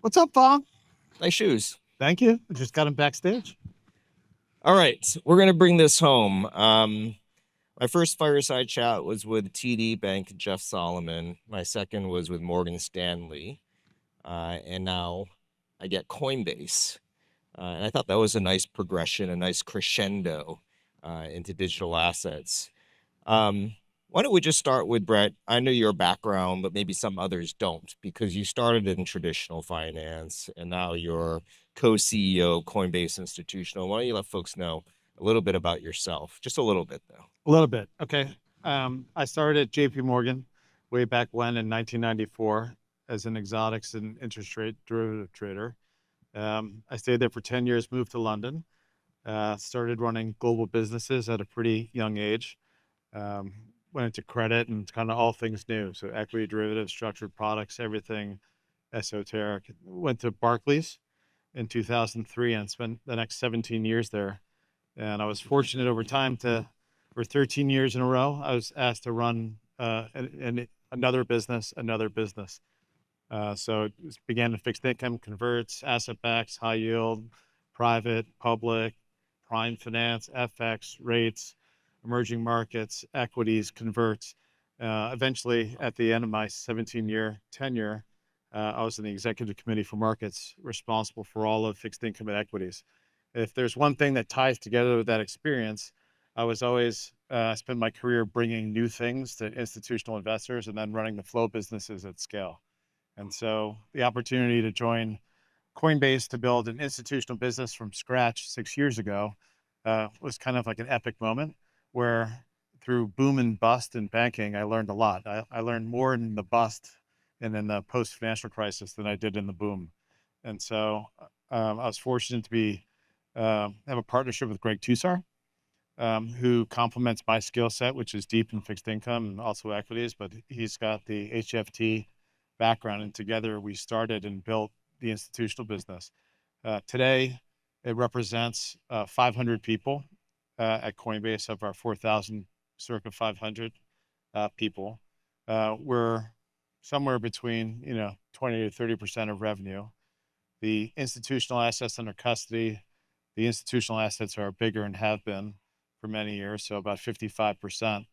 What's up, Phong? Nice shoes. Thank you. I just got him backstage. All right, we're gonna bring this home. My first fireside chat was with TD Bank, Jeff Solomon. My second was with Morgan Stanley, and now I get Coinbase. And I thought that was a nice progression, a nice crescendo into digital assets. Why don't we just start with Brett? I know your background, but maybe some others don't, because you started in traditional finance and now you're co-CEO of Coinbase Institutional. Why don't you let folks know a little bit about yourself? Just a little bit, though. A little bit. Okay. I started at JP Morgan way back when in 1994 as an exotics and interest rate derivative trader. I stayed there for 10 years, moved to London, started running global businesses at a pretty young age. Went into credit and kind of all things new. So equity derivatives, structured products, everything esoteric. Went to Barclays in 2003 and spent the next 17 years there. And I was fortunate over time for 13 years in a row, I was asked to run another business. So it began in fixed income, converts, asset backs, high yield, private, public, prime finance, FX, rates, emerging markets, equities, converts. Eventually, at the end of my 17-year tenure, I was in the executive committee for markets, responsible for all of fixed income and equities. If there's one thing that ties together with that experience, I was always spent my career bringing new things to institutional investors and then running the flow businesses at scale. And so the opportunity to join Coinbase to build an institutional business from scratch 6 years ago was kind of like an epic moment where through boom and bust in banking, I learned a lot. I learned more in the bust and in the post-financial crisis than I did in the boom. And so I was fortunate to have a partnership with Greg Tusar, who complements my skill set, which is deep in fixed income and also equities, but he's got the HFT background, and together we started and built the institutional business. Today, it represents 500 people at Coinbase of our 4,000, circa 500 people. We're somewhere between 20 to 30% of revenue. The institutional assets under custody, the institutional assets are bigger and have been for many years. So about 55%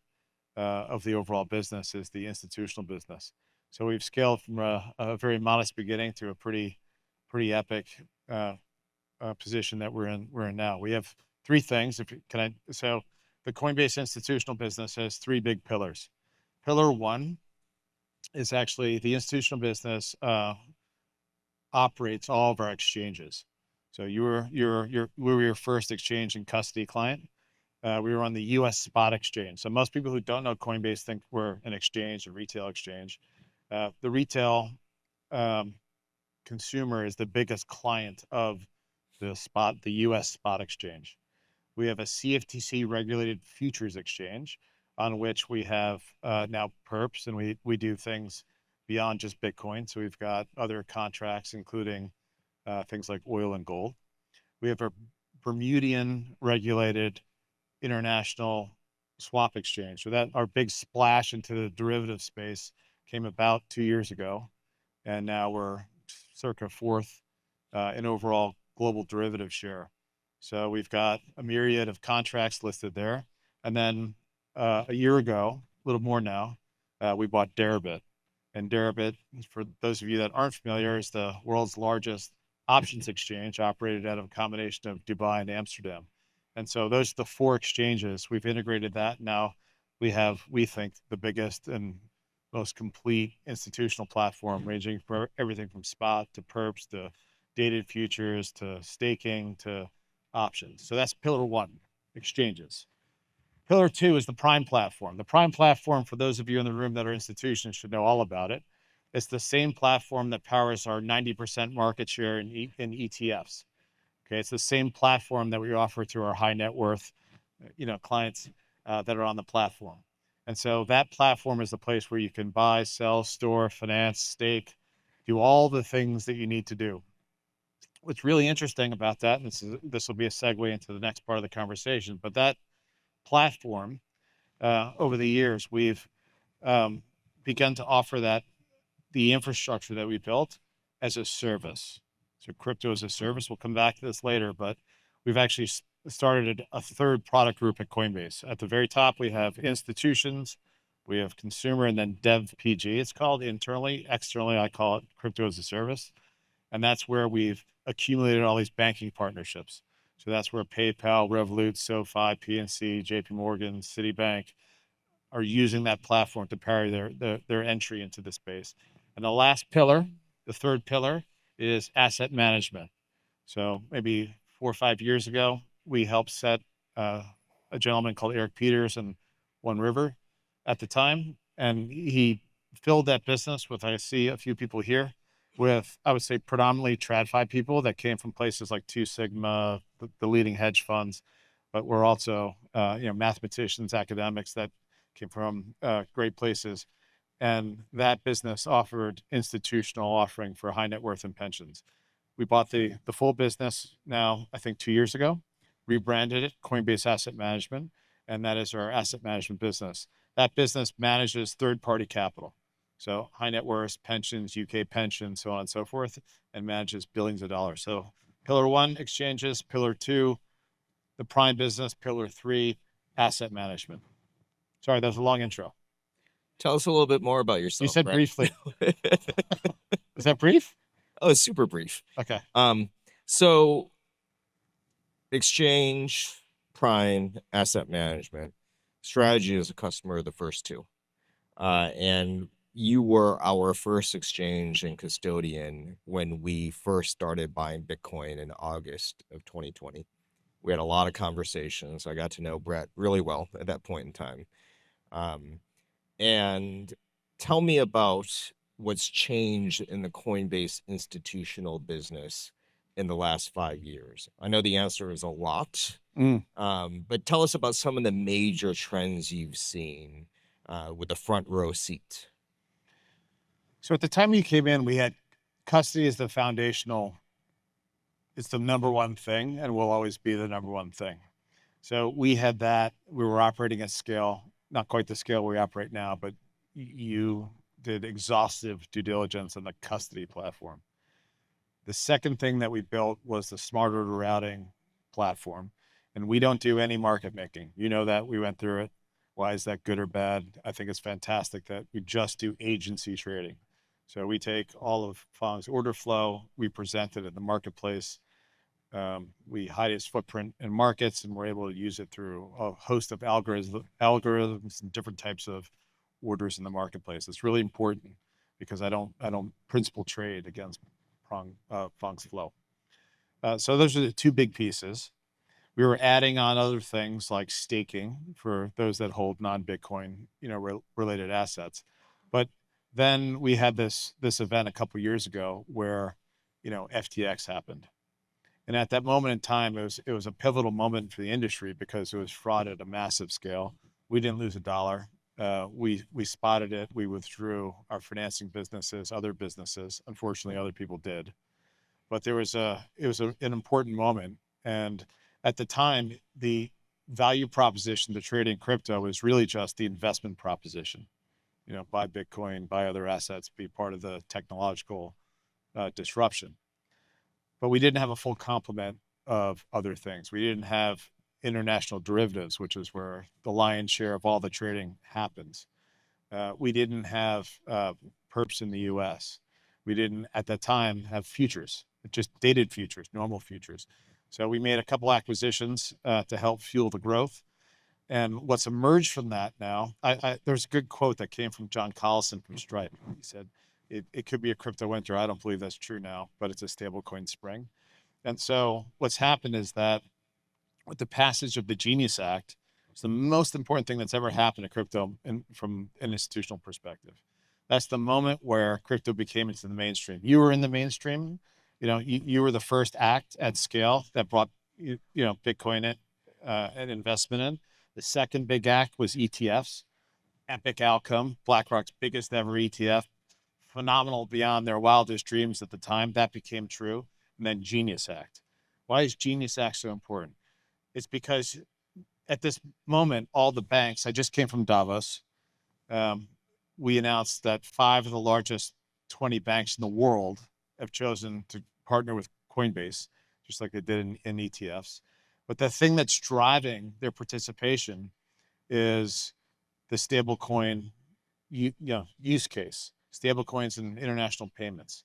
of the overall business is the institutional business. So we've scaled from a very modest beginning to a pretty epic position that we're in now. We have three things. So the Coinbase institutional business has three big pillars. Pillar one is actually the institutional business operates all of our exchanges. So we were your first exchange and custody client. We were on the U.S. spot exchange. So most people who don't know Coinbase think we're an exchange, a retail exchange. The retail consumer is the biggest client of the U.S. spot exchange. We have a CFTC regulated futures exchange on which we have now perps, and we do things beyond just Bitcoin. So we've got other contracts, including things like oil and gold. We have a Bermudian regulated international swap exchange. So that our big splash into the derivative space came about 2 years ago, and now we're circa fourth in overall global derivative share. So we've got a myriad of contracts listed there. And then a year ago, a little more now, we bought Deribit. And Deribit, for those of you that aren't familiar, is the world's largest options exchange, operated out of a combination of Dubai and Amsterdam. And so those are the four exchanges. We've integrated that. Now we have, we think, the biggest and most complete institutional platform, ranging from everything from spot to perps to dated futures to staking to options. So that's pillar one, exchanges. Pillar two is the Prime platform. The Prime platform, for those of you in the room that are institutions, should know all about it. It's the same platform that powers our 90% market share in ETFs. Okay, it's the same platform that we offer to our high net worth, clients that are on the platform. And so that platform is the place where you can buy, sell, store, finance, stake, do all the things that you need to do. What's really interesting about that, and this will be a segue into the next part of the conversation, but that platform, over the years, we've begun to offer that the infrastructure that we built as a service. So crypto as a service, we'll come back to this later, but we've actually started a third product group at Coinbase. At the very top, we have institutions, we have consumer, and then dev PG. It's called internally. Externally, I call it crypto as a service. And that's where we've accumulated all these banking partnerships. So that's where PayPal, Revolut, SoFi, PNC, JP Morgan, Citibank are using that platform to power their entry into the space. And the last pillar, the third pillar, is asset management. So maybe 4 or 5 years ago, we helped set a gentleman called Eric Peters and One River at the time, and he filled that business with, I see a few people here, with, I would say, predominantly TradFi people that came from places like Two Sigma, the leading hedge funds, but we're also mathematicians, academics that came from great places. And that business offered institutional offering for high net worth and pensions. We bought the full business now, I think 2 years ago, rebranded it Coinbase Asset Management, and that is our asset management business. That business manages third-party capital. So high net worth, pensions, UK pensions, so on and so forth, and manages billions of dollars. So pillar one, exchanges. Pillar two, the prime business. Pillar three, asset management. Sorry, that was a long intro. Tell us a little bit more about yourself. You said Brett. briefly. Is that brief? Oh, it's super brief. Okay. So exchange, prime, asset management, strategy is a customer of the first two. And you were our first exchange and custodian when we first started buying Bitcoin in August of 2020. We had a lot of conversations. I got to know Brett really well at that point in time. And tell me about what's changed in the Coinbase institutional business in the last 5 years. I know the answer is a lot, but tell us about some of the major trends you've seen with a front row seat. So at the time you came in, we had custody as the foundational. It's the number one thing and will always be the number one thing. So we had that. We were operating at scale, not quite the scale we operate now, but you did exhaustive due diligence on the custody platform. The second thing that we built was the smarter routing platform. And we don't do any market making. You know that, we went through it. Why is that good or bad? I think it's fantastic that we just do agency trading. So we take all of Fong's order flow, we present it in the marketplace. We hide its footprint in markets, and we're able to use it through a host of algorithms and different types of orders in the marketplace. It's really important because I don't principal trade against Fong's flow. So those are the two big pieces. We were adding on other things like staking for those that hold non-Bitcoin, related assets. But then we had this event a couple of years ago where, FTX happened. And at that moment in time, it was a pivotal moment for the industry because it was fraud at a massive scale. We didn't lose a dollar. We spotted it. We withdrew our financing businesses, other businesses. Unfortunately, other people did. But it was an important moment. And at the time, the value proposition to trading crypto was really just the investment proposition. Buy Bitcoin, buy other assets, be part of the technological disruption. But we didn't have a full complement of other things. We didn't have international derivatives, which is where the lion's share of all the trading happens. We didn't have perps in the US. We didn't, at that time, have futures, just dated futures, normal futures. So we made a couple acquisitions to help fuel the growth. And what's emerged from that now, there's a good quote that came from John Collison from Stripe. He said, it could be a crypto winter. I don't believe that's true now, but it's a stablecoin spring. And so what's happened is that with the passage of the Genius Act, it's the most important thing that's ever happened to crypto from an institutional perspective. That's the moment where crypto became into the mainstream. You were in the mainstream. You were the first act at scale that brought Bitcoin an investment in. The second big act was ETFs. Epic outcome. BlackRock's biggest ever ETF. Phenomenal beyond their wildest dreams at the time. That became true. And then Genius Act. Why is Genius Act so important? It's because at this moment, all the banks, I just came from Davos. We announced that 5 of the largest 20 banks in the world have chosen to partner with Coinbase, just like they did in ETFs. But the thing that's driving their participation is the stablecoin use case, stablecoins and international payments.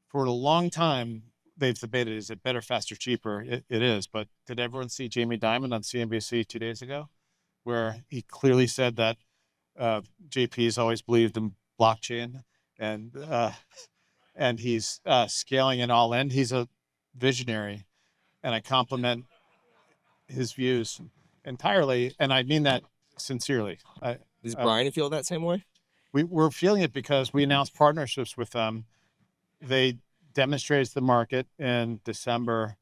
For a long time, they've debated, is it better, faster, cheaper? It is. But did everyone see Jamie Dimon on CNBC 2 days ago, where he clearly said that JP's always believed in blockchain, and he's scaling it all in. He's a visionary, and I compliment his views entirely, and I mean that sincerely. Does Brian feel that same way? We're feeling it because we announced partnerships with them. They demonstrated to the market in December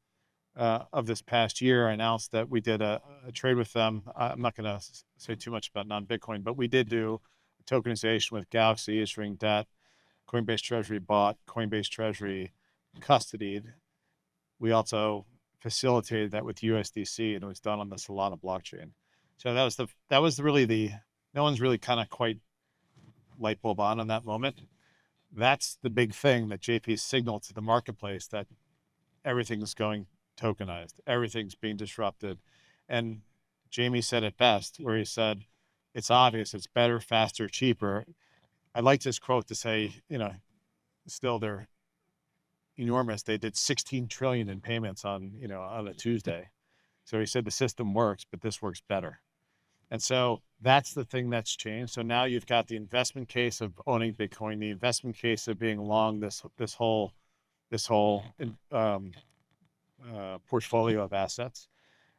of this past year. I announced that we did a trade with them. I'm not going to say too much about non-Bitcoin, but we did do tokenization with Galaxy issuing debt. Coinbase Treasury bought, Coinbase Treasury custodied. We also facilitated that with USDC, and it was done on the Solana blockchain. So that was really no one's really kind of quite light bulb on that moment. That's the big thing that JP signaled to the marketplace, that everything's going tokenized, everything's being disrupted. And Jamie said it best, where he said, it's obvious, it's better, faster, cheaper. I like this quote to say, still they're enormous. They did 16 trillion in payments on a Tuesday. So he said the system works, but this works better. And so that's the thing that's changed. So now you've got the investment case of owning Bitcoin, the investment case of being long this whole portfolio of assets.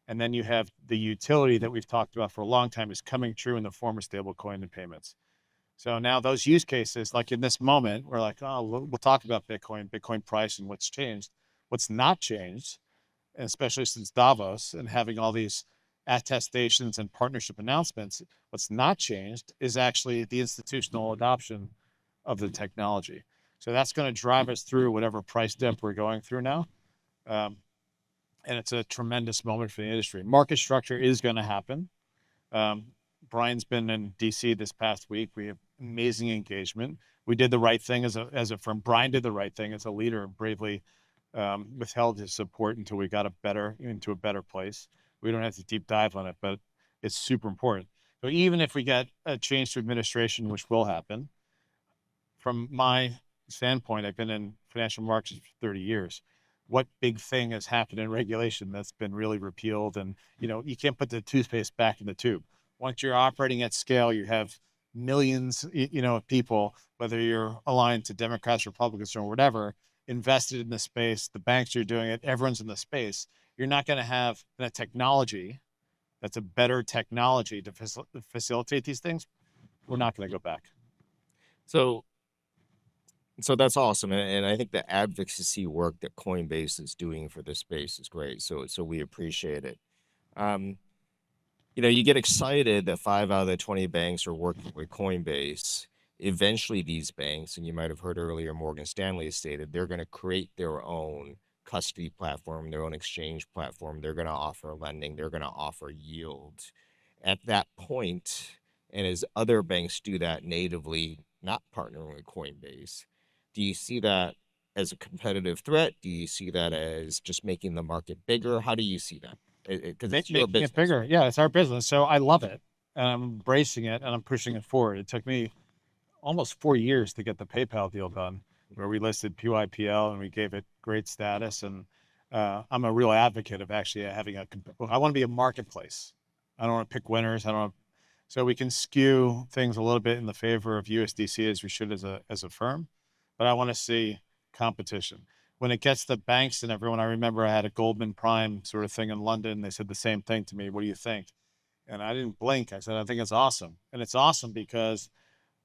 And then you have the utility that we've talked about for a long time is coming true in the form of stablecoin and payments. So now those use cases, like in this moment, we're like, oh, we'll talk about Bitcoin price and what's changed. What's not changed, and especially since Davos and having all these attestations and partnership announcements, what's not changed is actually the institutional adoption of the technology. So that's going to drive us through whatever price dip we're going through now. And it's a tremendous moment for the industry. Market structure is going to happen. Brian's been in DC this past week. We have amazing engagement. We did the right thing as a firm. Brian did the right thing as a leader and bravely withheld his support until we got into a better place. We don't have to deep dive on it, but it's super important. So even if we get a change to administration, which will happen, from my standpoint, I've been in financial markets for 30 years. What big thing has happened in regulation that's been really repealed? And, you can't put the toothpaste back in the tube. Once you're operating at scale, you have millions, of people, whether you're aligned to Democrats, Republicans, or whatever, invested in the space. The banks are doing it. Everyone's in the space. You're not going to have a technology that's a better technology to facilitate these things. We're not going to go back. So that's awesome, and I think the advocacy work that Coinbase is doing for this space is great. So we appreciate it. You get excited that 5 out of the 20 banks are working with Coinbase. Eventually, these banks, and you might have heard earlier, Morgan Stanley has stated they're going to create their own custody platform, their own exchange platform. They're going to offer lending. They're going to offer yield. At that point, and as other banks do that natively, not partnering with Coinbase, do you see that as a competitive threat? Do you see that as just making the market bigger? How do you see that? Because it's your business. It bigger. Yeah, it's our business. So I love it, and I'm embracing it, and I'm pushing it forward. It took me almost 4 years to get the PayPal deal done, where we listed PYPL and we gave it great status. And I'm a real advocate of actually having I want to be a marketplace. I don't want to pick winners. So we can skew things a little bit in the favor of USDC as we should as a firm, but I want to see competition. When it gets to banks and everyone, I remember I had a Goldman Prime sort of thing in London. They said the same thing to me. What do you think? And I didn't blink. I said, I think it's awesome. And it's awesome because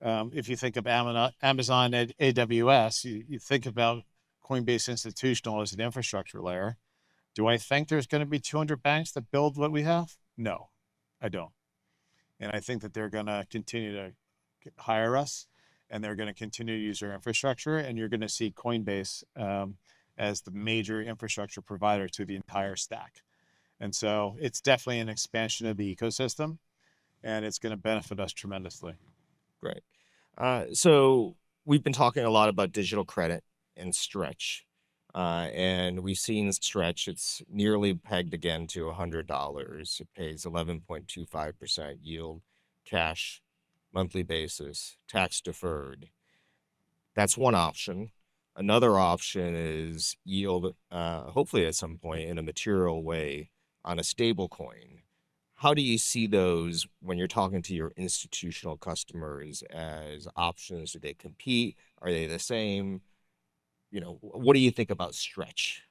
if you think of Amazon AWS, you think about Coinbase Institutional as an infrastructure layer. Do I think there's going to be 200 banks that build what we have? No, I don't. And I think that they're going to continue to hire us, and they're going to continue to use our infrastructure. And you're going to see Coinbase as the major infrastructure provider to the entire stack. And so it's definitely an expansion of the ecosystem, and it's going to benefit us tremendously. Great. So we've been talking a lot about digital credit and stretch. And we've seen stretch, it's nearly pegged again to $100. It pays 11.25% yield, cash, monthly basis, tax deferred. That's one option. Another option is yield, hopefully at some point in a material way, on a stable coin. How do you see those when you're talking to your institutional customers as options? Do they compete? Are they the same? What do you think about stretch?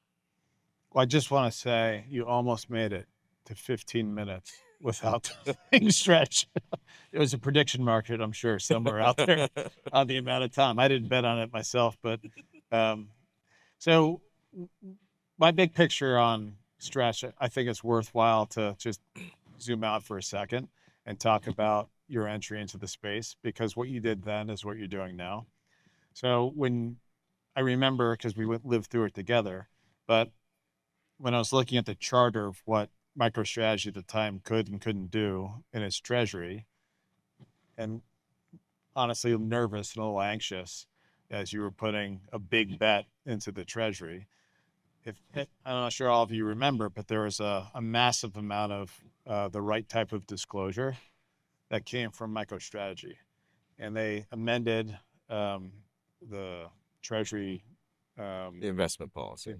Well, I just want to say you almost made it to 15 minutes without saying stretch. It was a prediction market, I'm sure, somewhere out there on the amount of time. I didn't bet on it myself, but so my big picture on stretch, I think it's worthwhile to just zoom out for a second and talk about your entry into the space, because what you did then is what you're doing now. So when I remember, because we lived through it together, but when I was looking at the charter of what MicroStrategy at the time could and couldn't do in its treasury, and honestly nervous and a little anxious as you were putting a big bet into the treasury. I'm not sure all of you remember, but there was a massive amount of the right type of disclosure that came from MicroStrategy, and they amended the treasury The investment policy.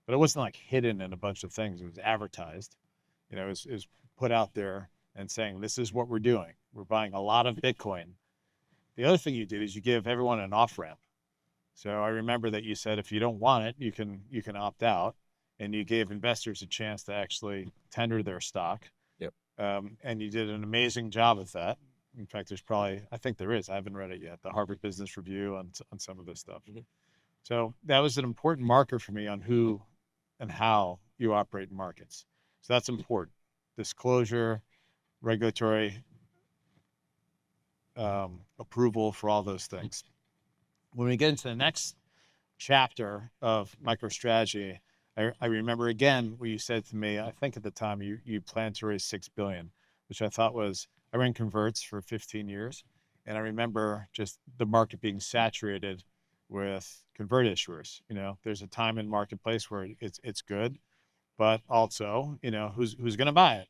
but it wasn't like hidden in a bunch of things. It was advertised. It was put out there and saying, this is what we're doing. We're buying a lot of Bitcoin. The other thing you did is you give everyone an off ramp. So I remember that you said, if you don't want it, you can opt out, and you gave investors a chance to actually tender their stock. Yep. And you did an amazing job with that. In fact, I think there is, I haven't read it yet, the Harvard Business Review on some of this stuff. Mm-hmm. So that was an important marker for me on who and how you operate in markets. So that's important. Disclosure, regulatory approval for all those things. When we get into the next chapter of MicroStrategy, I remember again what you said to me. I think at the time you planned to raise $6 billion, which I thought was, I ran converts for 15 years. And I remember just the market being saturated with convert issuers. There's a time in marketplace where it's good, but also, who's going to buy it?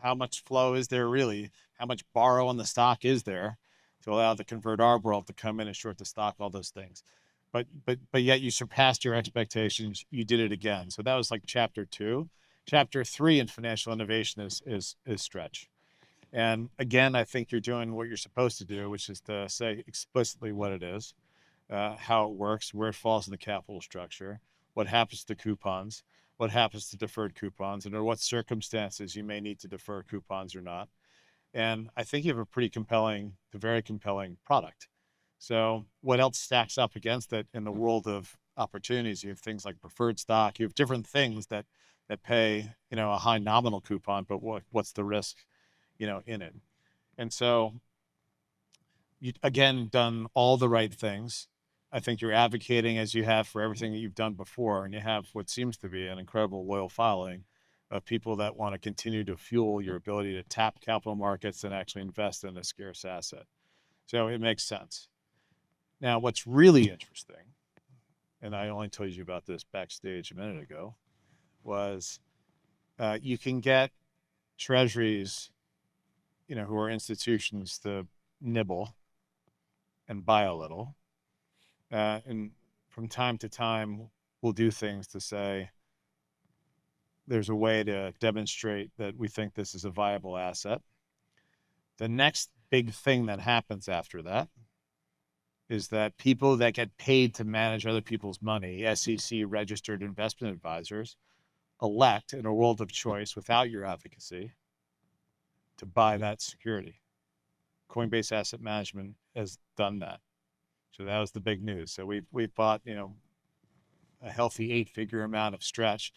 How much flow is there really? How much borrow on the stock is there to allow the convert arb world to come in and short the stock, all those things. But yet you surpassed your expectations. You did it again. So that was like chapter 2. Chapter 3 in financial innovation is stretch. And again, I think you're doing what you're supposed to do, which is to say explicitly what it is, how it works, where it falls in the capital structure, what happens to coupons, what happens to deferred coupons, and under what circumstances you may need to defer coupons or not. And I think you have a very compelling product. So what else stacks up against it in the world of opportunities? You have things like preferred stock. You have different things that pay, a high nominal coupon, but what's the risk, in it? And so you, again, done all the right things. I think you're advocating, as you have for everything that you've done before, and you have what seems to be an incredible loyal following of people that want to continue to fuel your ability to tap capital markets and actually invest in a scarce asset. So it makes sense. Now, what's really interesting, and I only told you about this backstage a minute ago, was you can get treasuries, who are institutions, to nibble and buy a little. And from time to time, we'll do things to say, there's a way to demonstrate that we think this is a viable asset. The next big thing that happens after that is that people that get paid to manage other people's money, SEC registered investment advisors, elect in a world of choice without your advocacy to buy that security. Coinbase Asset Management has done that. So that was the big news. So we've bought, a healthy 8-figure amount of stretch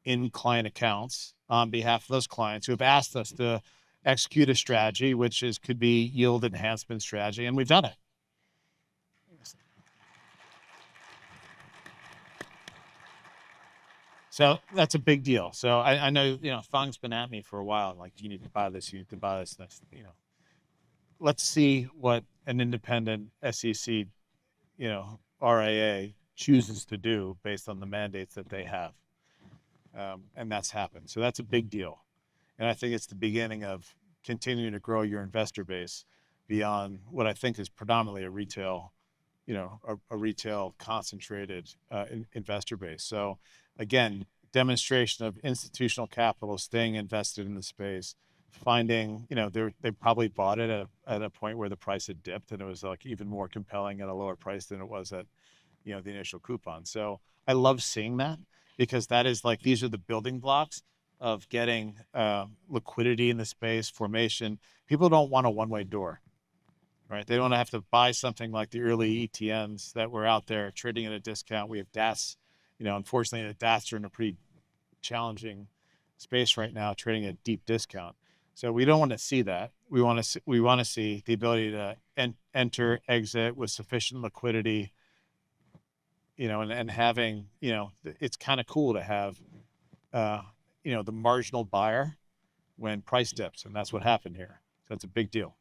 in client accounts on behalf of those clients who have asked us to execute a strategy, which could be yield enhancement strategy, and we've done it. So that's a big deal. So I know, Fong's been at me for a while, like, you need to buy this, you need to buy this. Let's see what an independent SEC RIA chooses to do based on the mandates that they have. And that's happened. So that's a big deal. And I think it's the beginning of continuing to grow your investor base beyond what I think is predominantly a retail, a retail concentrated investor base. So again, demonstration of institutional capital staying invested in the space, finding, they probably bought it at a point where the price had dipped and it was like even more compelling at a lower price than it was at, the initial coupon. So I love seeing that because that is like, these are the building blocks of getting liquidity in the space, formation. People don't want a one-way door, right? They don't have to buy something like the early ETNs that were out there trading at a discount. We have DATs, unfortunately the DATs are in a pretty challenging space right now, trading at deep discount. So we don't want to see that. We want to see the ability to enter, exit with sufficient liquidity, and having, it's kind of cool to have, the marginal buyer when price dips, and that's what happened here. So that's a big deal.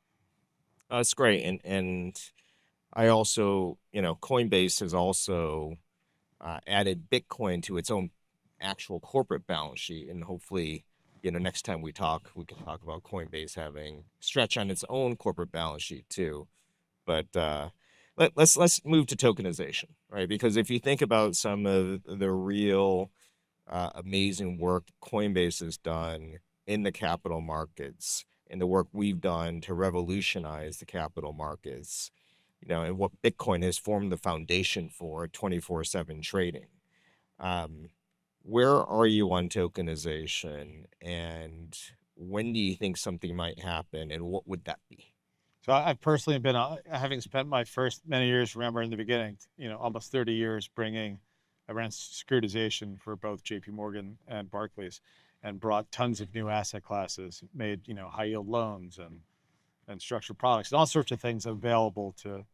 That's great, and I also, Coinbase has also added Bitcoin to its own actual corporate balance sheet, and hopefully, next time we talk, we can talk about Coinbase having Stretch on its own corporate balance sheet too. But let's move to tokenization, right? Because if you think about some of the real amazing work Coinbase has done in the capital markets and the work we've done to revolutionize the capital markets, and what Bitcoin has formed the foundation for 24/7 trading. Where are you on tokenization, and when do you think something might happen, and what would that be? So I've personally been, having spent my first many years, remember in the beginning, almost 30 years I ran securitization for both JP Morgan and Barclays and brought tons of new asset classes, made, high yield loans and structured products and all sorts of things available to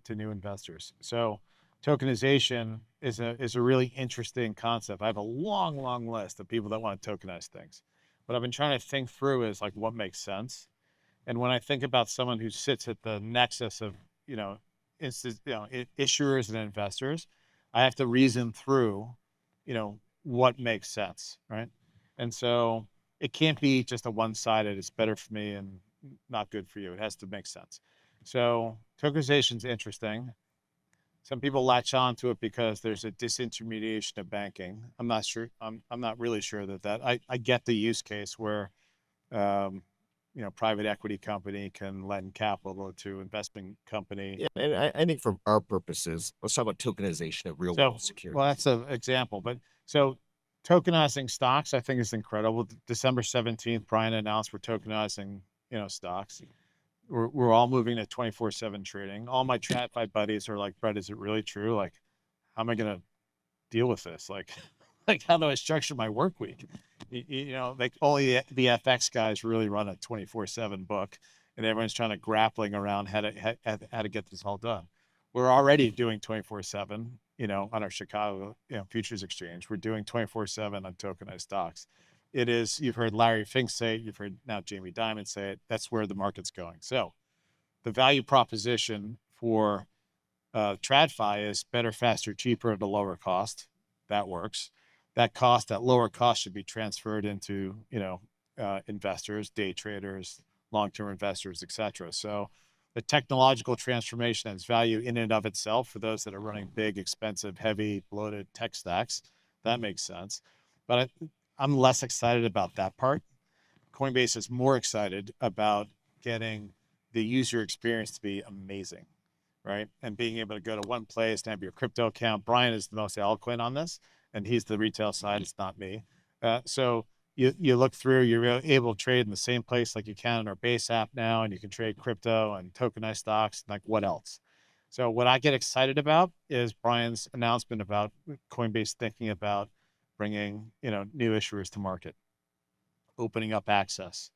new investors. So tokenization is a really interesting concept. I have a long list of people that want to tokenize things. What I've been trying to think through is like what makes sense. And when I think about someone who sits at the nexus of, issuers and investors, I have to reason through, what makes sense, right? And so it can't be just a one-sided, it's better for me and not good for you. It has to make sense. So tokenization is interesting. Some people latch on to it because there's a disintermediation of banking. I'm not sure. I'm not really sure that I get the use case where, private equity company can lend capital to investment company. Yeah, and I think for our purposes, let's talk about tokenization of real world security. Well, that's an example. But so tokenizing stocks, I think is incredible. December 17th, Brian announced we're tokenizing, stocks. We're all moving to 24/7 trading. All my TradFi buddies are like, Brett, is it really true? Like, how am I going to deal with this? Like how do I structure my work week? Like only the FX guys really run a 24/7 book, and everyone's trying to grappling around how to get this all done. We're already doing 24/7, on our Chicago, futures exchange. We're doing 24/7 on tokenized stocks. It is, you've heard Larry Fink say it, you've heard now Jamie Dimon say it, that's where the market's going. So the value proposition for TradFi is better, faster, cheaper at a lower cost. That works. That lower cost should be transferred into, investors, day traders, long-term investors, etc. So the technological transformation has value in and of itself for those that are running big, expensive, heavy, bloated tech stacks. That makes sense. But I'm less excited about that part. Coinbase is more excited about getting the user experience to be amazing, right? And being able to go to one place and have your crypto account. Brian is the most eloquent on this, and he's the retail side. It's not me. So you look through, you're able to trade in the same place like you can in our base app now, and you can trade crypto and tokenized stocks. Like what else? So what I get excited about is Brian's announcement about Coinbase thinking about bringing, new issuers to market, opening up access.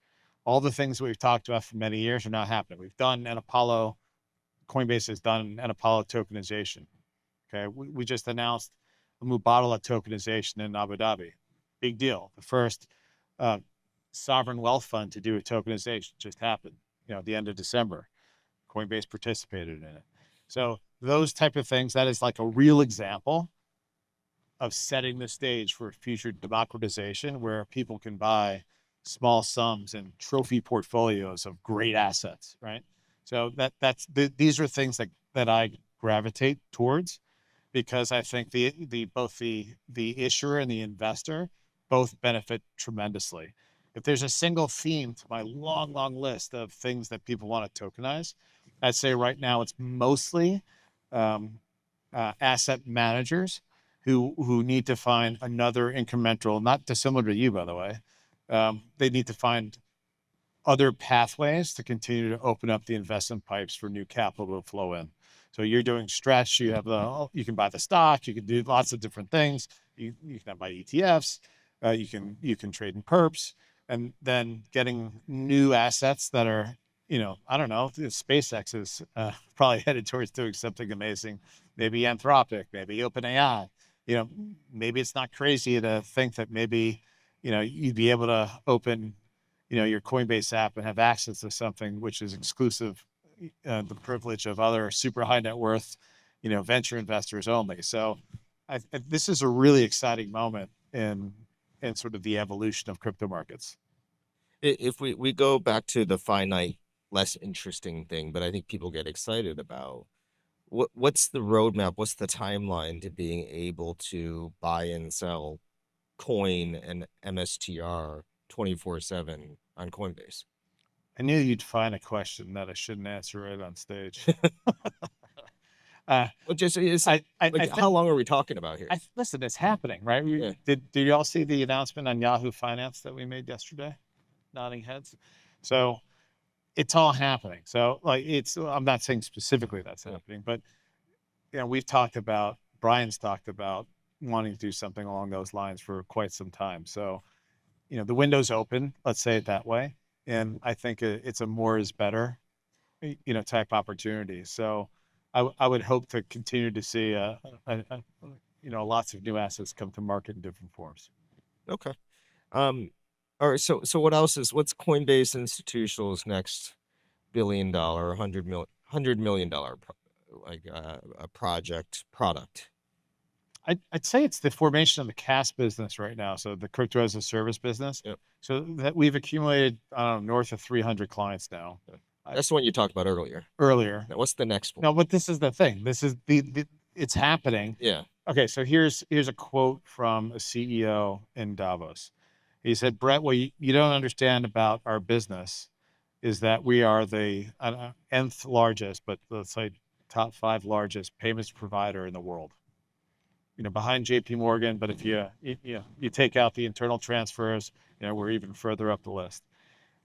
All the things that we've talked about for many years are now happening. We've done an Apollo, Coinbase has done an Apollo tokenization. Okay, we just announced a Mubadala tokenization in Abu Dhabi. Big deal. The first sovereign wealth fund to do a tokenization just happened, at the end of December. Coinbase participated in it. So those type of things, that is like a real example of setting the stage for future democratization where people can buy small sums and trophy portfolios of great assets, right? So these are things that I gravitate towards, because I think both the issuer and the investor both benefit tremendously. If there's a single theme to my long list of things that people want to tokenize, I'd say right now it's mostly asset managers who need to find another incremental, not dissimilar to you, by the way. They need to find other pathways to continue to open up the investment pipes for new capital to flow in. So you're doing stretch, you can buy the stock, you can do lots of different things. You can buy ETFs, you can trade in perps, and then getting new assets that are, I don't know, SpaceX is probably headed towards doing something amazing. Maybe Anthropic, maybe OpenAI. Maybe it's not crazy to think that maybe, you'd be able to open, your Coinbase app and have access to something which is exclusive, the privilege of other super high net worth, venture investors only. So this is a really exciting moment in sort of the evolution of crypto markets. If we go back to the finite, less interesting thing, but I think people get excited about, what's the roadmap? What's the timeline to being able to buy and sell coin and MSTR 24/7 on Coinbase? I knew you'd find a question that I shouldn't answer right on stage. Well, just how long are we talking about here? Listen, it's happening, right? Yeah. Did you all see the announcement on Yahoo Finance that we made yesterday? Nodding heads. So it's all happening. So I'm not saying specifically that's happening, but Brian's talked about wanting to do something along those lines for quite some time. So, the window's open, let's say it that way. And I think it's a more is better, type opportunity. So I would hope to continue to see, lots of new assets come to market in different forms. Okay. All right. So what's Coinbase Institutional's next $1 billion, $100 million a product? I'd say it's the formation of the CAS business right now. So the crypto as a service business. Yep. So that we've accumulated, north of 300 clients now. Yep. That's the one you talked about earlier. Now, what's the next one? No, but this is the thing. This is it's happening. Yeah. Okay. So here's a quote from a CEO in Davos. He said, "Brett, what you don't understand about our business is that we are the nth largest, but let's say top 5 largest payments provider in the world. Behind JP Morgan, but if you take out the internal transfers, we're even further up the list."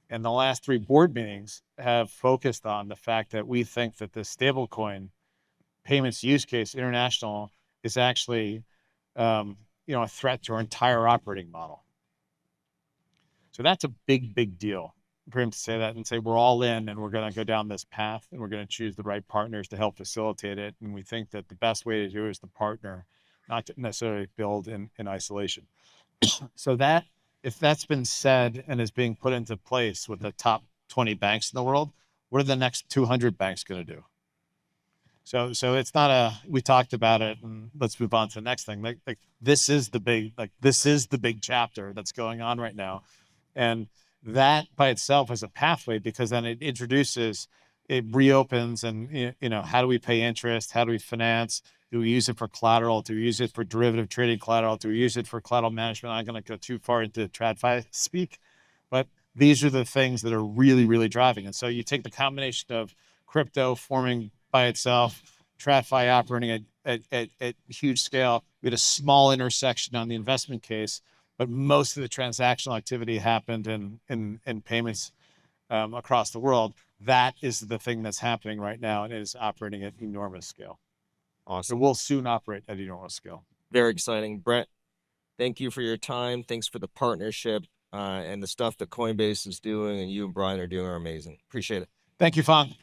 And the last 3 board meetings have focused on the fact that we think that the stablecoin payments use case international is actually, a threat to our entire operating model. So that's a big deal for him to say that and say, we're all in and we're going to go down this path and we're going to choose the right partners to help facilitate it. And we think that the best way to do it is to partner, not to necessarily build in isolation. So if that's been said and is being put into place with the top 20 banks in the world, what are the next 200 banks going to do? So it's not we talked about it and let's move on to the next thing. This is the big chapter that's going on right now. And that by itself is a pathway, because then it reopens and, how do we pay interest? How do we finance? Do we use it for collateral? Do we use it for derivative trading collateral? Do we use it for collateral management? I'm going to go too far into TradFi speak, but these are the things that are really driving. And so you take the combination of crypto forming by itself, TradFi operating at huge scale. We had a small intersection on the investment case, but most of the transactional activity happened in payments across the world. That is the thing that's happening right now, and it is operating at enormous scale. Awesome. It will soon operate at enormous scale. Very exciting. Brett, thank you for your time. Thanks for the partnership and the stuff that Coinbase is doing and you and Brian are doing are amazing. Appreciate it. Thank you, Phong.